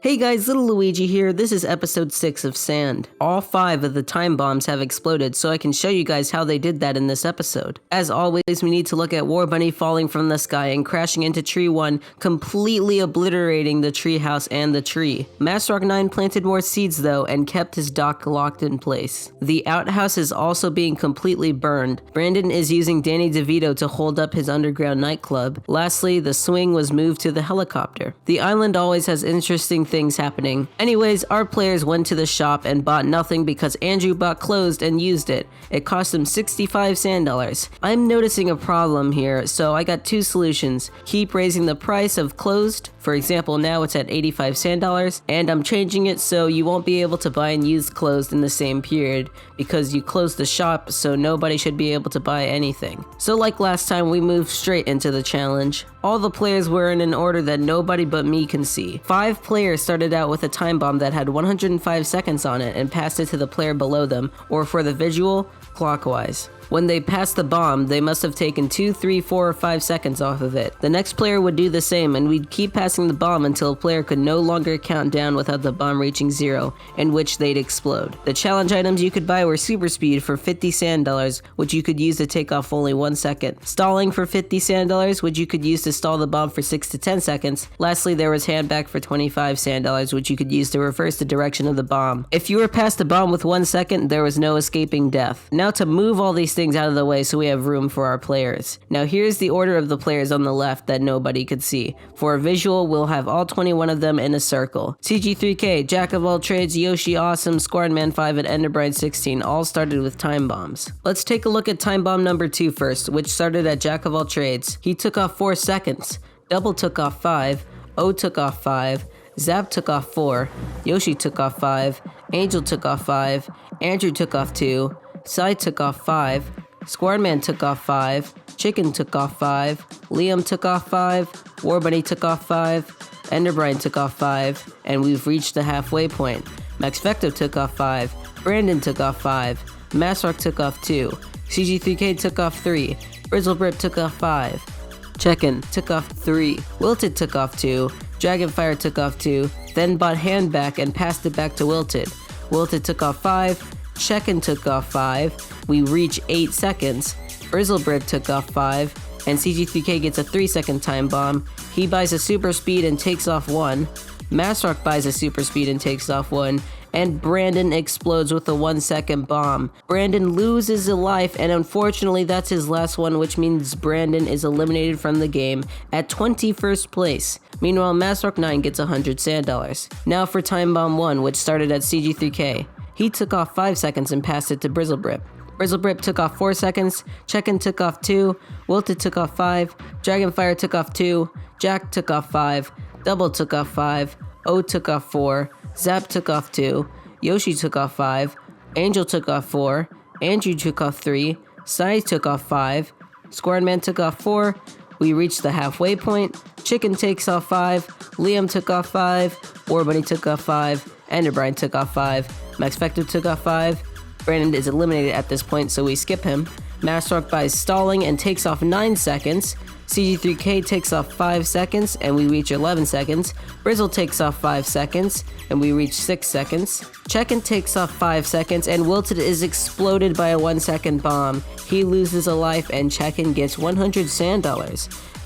Hey guys, Little Luigi here. This is episode 6 of S.A.N.D. All 5 of the time bombs have exploded, so I can show you guys how they did that in this episode. As always, we need to look at War Bunny falling from the sky and crashing into Tree 1, completely obliterating the tree house and the tree. Master 9 planted more seeds though, and kept his dock locked in place. The outhouse is also being completely burned. Brandon is using Danny DeVito to hold up his underground nightclub. Lastly, the swing was moved to the helicopter. The island always has interesting things happening. Anyways, our players went to the shop and bought nothing because Andrew bought clothes and used it. It cost him 65 S.A.N.D. I'm noticing a problem here, so I got 2 solutions. Keep raising the price of closed. For example, now it's at 85 S.A.N.D. and I'm changing it so you won't be able to buy and use clothes in the same period because you closed the shop, so nobody should be able to buy anything. So like last time, we moved straight into the challenge. All the players were in an order that nobody but me can see. 5 players started out with a time bomb that had 105 seconds on it and passed it to the player below them, or for the visual, clockwise. When they passed the bomb, they must have taken 2, 3, 4, or 5 seconds off of it. The next player would do the same, and we'd keep passing the bomb until a player could no longer count down without the bomb reaching 0, in which they'd explode. The challenge items you could buy were super speed for 50 S.A.N.D., which you could use to take off only 1 second. Stalling for 50 S.A.N.D., which you could use to stall the bomb for 6 to 10 seconds. Lastly, there was handback for 25 S.A.N.D., which you could use to reverse the direction of the bomb. If you were past the bomb with 1 second, there was no escaping death. Now to move all these things out of the way so we have room for our players. Now here's the order of the players on the left that nobody could see. For a visual, we'll have all 21 of them in a circle. CG3K, Jack of all trades, Yoshi Awesome, Squadman 5, and Enderbrine 16 all started with time bombs. Let's take a look at time bomb number 2 first, which started at Jack of all trades. He took off 4 seconds. Double took off 5. O took off 5. Zap took off 4. Yoshi took off 5. Angel took off 5. Andrew took off 2. Sai took off 5. Squadman took off 5, Chicken took off 5, Liam took off 5, War Bunny took off 5, Enderbrine took off 5, and we've reached the halfway point. Max Vecto took off 5, Brandon took off 5, Masrock took off 2, CG3K took off 3, Brizzlebrip took off 5, Chicken took off 3, Wilted took off 2, Dragonfire took off 2, then bought Handback and passed it back to Wilted. Wilted took off 5, Check-in took off 5, we reach 8 seconds, Brizzlebrip took off 5, and CG3K gets a 3-second time bomb. He buys a super speed and takes off 1, Masrock buys a super speed and takes off 1, and Brandon explodes with a 1-second bomb. Brandon loses a life, and unfortunately that's his last one, which means Brandon is eliminated from the game at 21st place. Meanwhile, Masrock 9 gets 100 S.A.N.D. Now for time bomb 1, which started at CG3K. He took off 5 seconds and passed it to Brizzlebrip. Brizzlebrip took off 4 seconds, Check-in took off 2, Wilted took off 5, Dragonfire took off 2, Jack took off 5, Double took off 5, O took off 4, Zap took off 2, Yoshi took off 5, Angel took off 4, Andrew took off 3, Sai took off 5, Squadman took off 4, we reached the halfway point, Chicken takes off 5, Liam took off 5, War Bunny took off 5, Enderbrine took off 5, Max Vector took off 5, Brandon is eliminated at this point, so we skip him. Masrock buys stalling and takes off 9 seconds. CG3K takes off 5 seconds, and we reach 11 seconds. Brizzle takes off 5 seconds, and we reach 6 seconds. Check-in takes off 5 seconds, and Wilted is exploded by a 1-second bomb. He loses a life, and Check-in gets 100 S.A.N.D.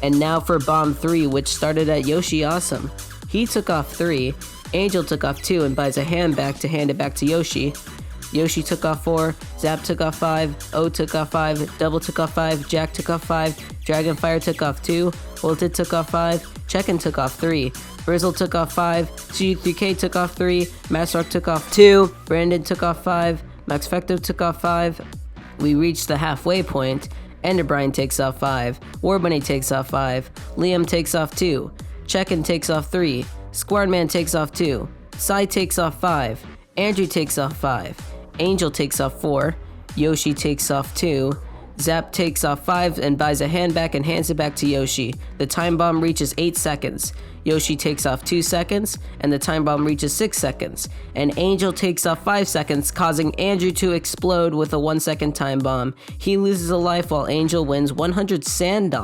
And now for bomb 3, which started at Yoshi Awesome. He took off 3. Angel took off 2 and buys a handback to hand it back to Yoshi. Yoshi took off 4, Zap took off 5, O took off 5, Double took off 5, Jack took off 5, Dragonfire took off 2, Wilted took off 5, Check-in took off 3, Brizzle took off 5, CG3K took off 3, Masrock took off 2, Brandon took off 5, Max Vector took off 5. We reached the halfway point. Enderbrine takes off 5, War Bunny takes off 5, Liam takes off 2, Check-in takes off 3, Squadman takes off 2, Sai takes off 5, Andrew takes off 5, Angel takes off 4, Yoshi takes off 2, Zap takes off 5 and buys a handback and hands it back to Yoshi. The time bomb reaches 8 seconds. Yoshi takes off 2 seconds, and the time bomb reaches 6 seconds. And Angel takes off 5 seconds, causing Andrew to explode with a 1-second time bomb. He loses a life while Angel wins 100 S.A.N.D.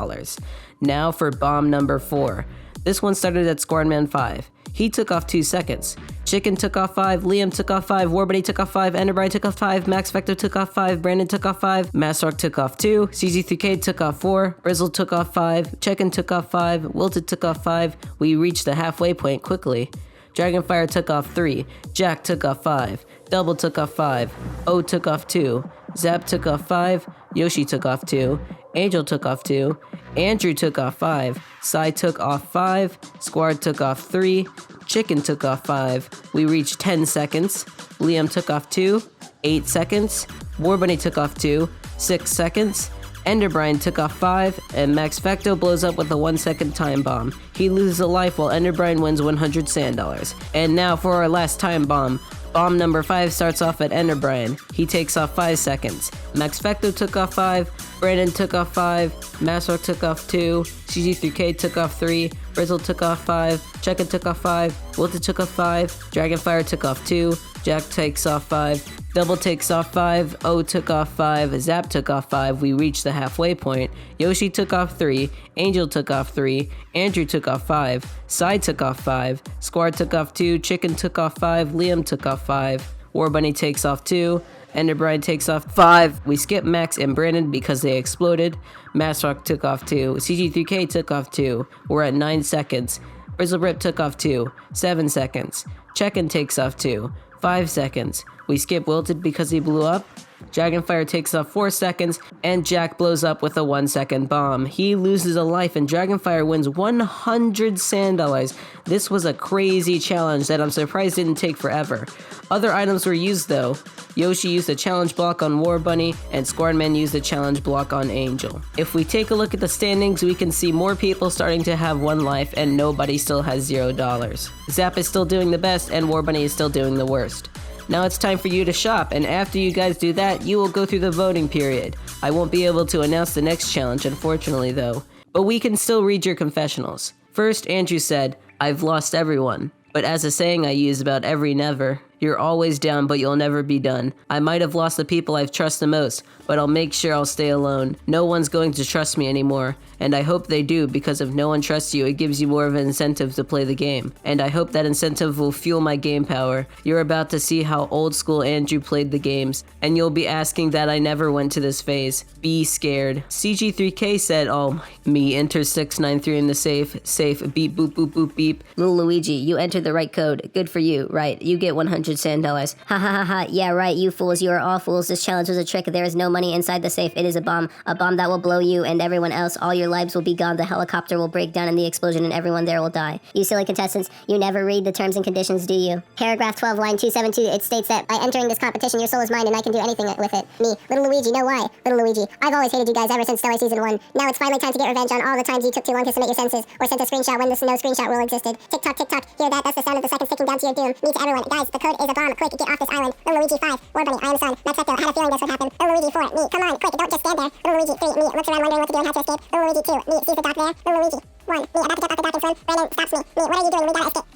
Now for bomb number 4. This one started at Squadman 5. He took off 2 seconds. Chicken took off 5, Liam took off 5, Warbuddy took off 5, Enderbrine took off 5, Max Vector took off 5, Brandon took off 5, Massrock took off 2, CZ3K took off 4, Brizzle took off 5, Chicken took off 5, Wilted took off 5. We reached the halfway point quickly. Dragonfire took off 3, Jack took off 5, Double took off 5, O took off 2, Zap took off 5, Yoshi took off 2, Angel took off 2, Andrew took off 5, Sai took off 5, Squad took off 3, Chicken took off 5. We reached 10 seconds. Liam took off 2, 8 seconds. Warbunny took off 2, 6 seconds. Enderbrine took off 5, and Max Vecto blows up with a 1-second time bomb. He loses a life while Enderbrine wins 100 sand dollars. And now for our last time bomb. Bomb number 5 starts off at Enderbrine. He takes off 5 seconds. Max Vecto took off 5, Brandon took off 5, Massrock took off 2, CG3K took off 3, Brizzle took off 5, Checker took off 5, Wilted took off 5, Dragonfire took off 2, Jack takes off 5, Double takes off 5, O took off 5, Zap took off 5. We reached the halfway point. Yoshi took off 3, Angel took off 3, Andrew took off 5, Sai took off 5, Squad took off 2, Chicken took off 5, Liam took off 5, Warbunny takes off 2, Enderbrine takes off 5. We skipped Max and Brandon because they exploded. Massrock took off 2. CG3K took off 2. We're at 9 seconds. Brizzlebrip took off 2. 7 seconds. Check-in takes off 2. 5 seconds. We skip Wilted because he blew up. Dragonfire takes off 4 seconds, and Jack blows up with a 1-second bomb. He loses a life, and Dragonfire wins 100 sand dollars. This was a crazy challenge that I'm surprised didn't take forever. Other items were used though. Yoshi used a challenge block on Warbunny, and Squadman used a challenge block on Angel. If we take a look at the standings, we can see more people starting to have 1 life, and nobody still has $0. Zap is still doing the best, and Warbunny is still doing the worst. Now it's time for you to shop, and after you guys do that, you will go through the voting period. I won't be able to announce the next challenge, unfortunately though, but we can still read your confessionals. First, Andrew said, "I've lost everyone, but as a saying I use about every never, you're always down but you'll never be done. I might have lost the people I've trusted the most, but I'll make sure I'll stay alone. No one's going to trust me anymore, and I hope they do, because if no one trusts you, it gives you more of an incentive to play the game. And I hope that incentive will fuel my game power. You're about to see how old school Andrew played the games, and you'll be asking that I never went to this phase. Be scared." CG3K said, "Oh, me, enter 693 in the safe, beep boop boop boop beep." Little Luigi, you entered the right code. Good for you, right? You get 100 sand dollars. Ha ha ha ha, yeah right, you fools, you are all fools. This challenge was a trick. There is no money inside the safe. It is a bomb that will blow you and everyone else. All your lives will be gone. The helicopter will break down in the explosion and everyone there will die. You silly contestants, you never read the terms and conditions, do you? Paragraph 12, line 272, it states that by entering this competition, your soul is mine and I can do anything with it. Me, Little Luigi, no why? Little Luigi, I've always hated you guys ever since Stellar Season 1. Now it's finally time to get revenge on all the times you took too long to submit your senses, or sent a screenshot when the no screenshot rule existed. Tick tock, hear that? That's the sound of the seconds ticking down to your doom. Me to everyone, guys, the code is a bomb. Quick, get off this island. Little Luigi 5, Warbunny, I am S.A.N.D. Max Vector, I had a feeling this would happen. Little Luigi 4, me, come on, quick, don't just stand there. Little Luigi 3, me, looks around wondering what to do and how to escape. Little Luigi 2, me, sees the dock there. Little Luigi 1, me, about to jump off the dock and swim. Brandon stops me. Me, what are you doing? We gotta escape.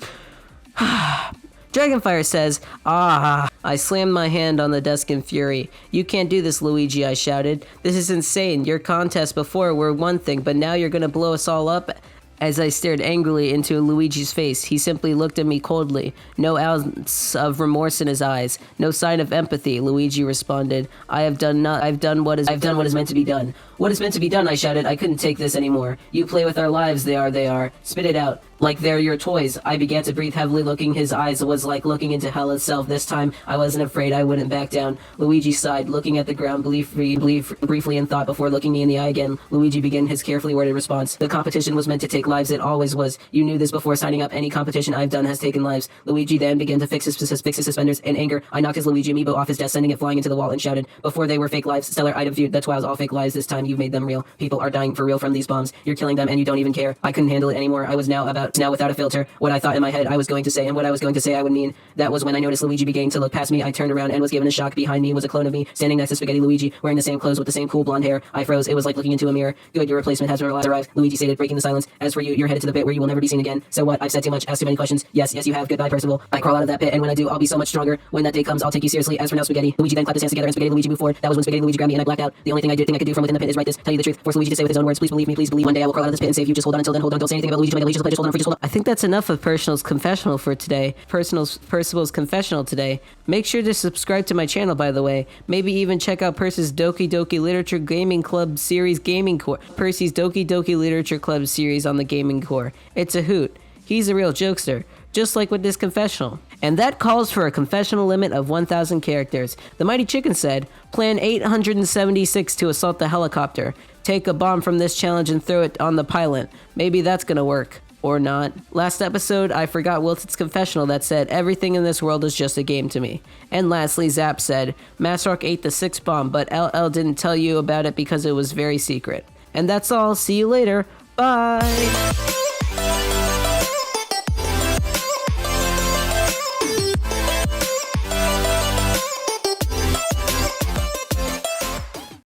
Dragonfire says, "Ah." I slammed my hand on the desk in fury. "You can't do this, Luigi," I shouted. "This is insane. Your contests before were one thing, but now you're gonna blow us all up." As I stared angrily into Luigi's face, he simply looked at me coldly. No ounce of remorse in his eyes, no sign of empathy. Luigi responded, I've done what is meant to be done." "What is meant to be done?" I shouted. I couldn't take this anymore. "You play with our lives, they are. Spit it out. Like they're your toys." I began to breathe heavily, looking his eyes was like looking into hell itself. This time, I wasn't afraid, I wouldn't back down. Luigi sighed, looking at the ground briefly in thought before looking me in the eye again. Luigi began his carefully worded response. "The competition was meant to take lives, it always was. You knew this before signing up. Any competition I've done has taken lives." Luigi then began to fix his suspenders. In anger, I knocked his Luigi amiibo off his desk, sending it flying into the wall, and shouted, "Before they were fake lives, stellar item viewed. That's why it was all fake lives. This time you've made them real. People are dying for real from these bombs. You're killing them and you don't even care." I couldn't handle it anymore. I was now without a filter. What I thought in my head I was going to say, and what I was going to say I would mean. That was when I noticed Luigi began to look past me. I turned around and was given a shock. Behind me was a clone of me, standing next to Spaghetti Luigi, wearing the same clothes with the same cool blonde hair. I froze. It was like looking into a mirror. "Good, your replacement has arrived," Luigi stated, breaking the silence. "As for you, you're headed to the pit where you will never be seen again. So what? I've said too much, asked too many questions. Yes, you have. Goodbye, Percival." I crawl out of that pit, and when I do, I'll be so much stronger. When that day comes, I'll take you seriously. As for now, Spaghetti. Luigi then clapped his hands together, and Spaghetti Luigi moved forward. That was when Spaghetti Luigi grabbed me, and I blacked out. The only thing I could do from within the pit is write this. Tell you the truth. Force Luigi to say with his own words, "Please believe me. Please believe. One day I will crawl out of this pit and save you. Just hold on until then. Hold on. Don't say anything about Luigi. Just hold on for I think that's enough of Percival's confessional for today. Percival's confessional today. Make sure to subscribe to my channel, by the way. Maybe even check out Percy's Doki Doki Literature Gaming Club series Gaming Core. Percy's Doki Doki Literature Club series on the Gaming Core. It's a hoot. He's a real jokester, just like with this confessional. And that calls for a confessional limit of 1,000 characters. The Mighty Chicken said, Plan 876 to assault the helicopter. Take a bomb from this challenge and throw it on the pilot. Maybe that's gonna work. Or not. Last episode, I forgot Wilton's confessional that said, everything in this world is just a game to me. And lastly, Zap said, Masrock ate the 6th bomb, but LL didn't tell you about it because it was very secret. And that's all. See you later. Bye!